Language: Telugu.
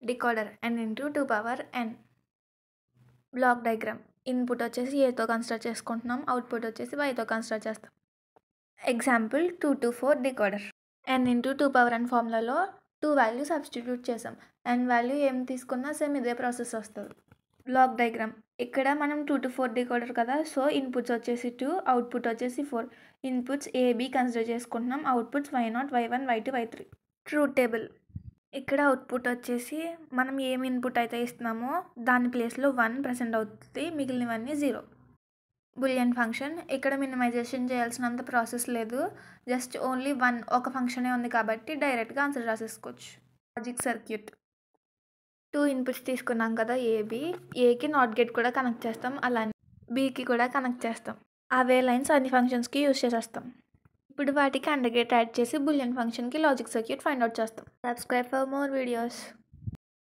Decoder n into 2 power n. Block diagram. Input వచ్చేసి ఏతో కన్సిడర్ చేసుకుంటున్నాం, అవుట్పుట్ వచ్చేసి వైతో కన్సిడర్ చేస్తాం. Example 2 to 4 decoder. n into 2 power n ఫార్ములాలో 2 value substitute చేసాం. n వాల్యూ ఏం తీసుకున్నా సేమ్ ఇదే ప్రాసెస్ వస్తుంది. Block diagram. ఇక్కడ మనం 2 to 4 డికోడర్ కదా, సో ఇన్పుట్స్ వచ్చేసి 2, అవుట్పుట్ వచ్చేసి 4. ఇన్పుట్స్ ఏబి కన్సిడర్ చేసుకుంటున్నాం, outputs y0, y1, y2, y3. Truth table. ఇక్కడ అవుట్పుట్ వచ్చేసి మనం ఏం ఇన్పుట్ అయితే ఇస్తున్నామో దాని ప్లేస్లో 1 ప్రెసెంట్ అవుతుంది, మిగిలినవన్నీ 0. Boolean function. ఇక్కడ మినిమైజేషన్ చేయాల్సినంత ప్రాసెస్ లేదు, జస్ట్ ఓన్లీ ఒక ఫంక్షనే ఉంది కాబట్టి డైరెక్ట్గా ఆన్సర్ రాసేసుకోవచ్చు. Logic circuit. 2 ఇన్పుట్స్ తీసుకున్నాం కదా, ఏకి నాట్ గేట్ కూడా కనెక్ట్ చేస్తాం, అలానే బీకి కూడా కనెక్ట్ చేస్తాం. అవే లైన్స్ అన్ని ఫంక్షన్స్కి యూజ్ చేసేస్తాం. ఇప్పుడు వాటికి అండర్ గేట్ యాడ్ చేసి బులియన్ ఫంక్షన్కి లాజిక్ సర్క్యూట్ ఫైండ్ అవుట్ చేస్తాం. Subscribe for more videos.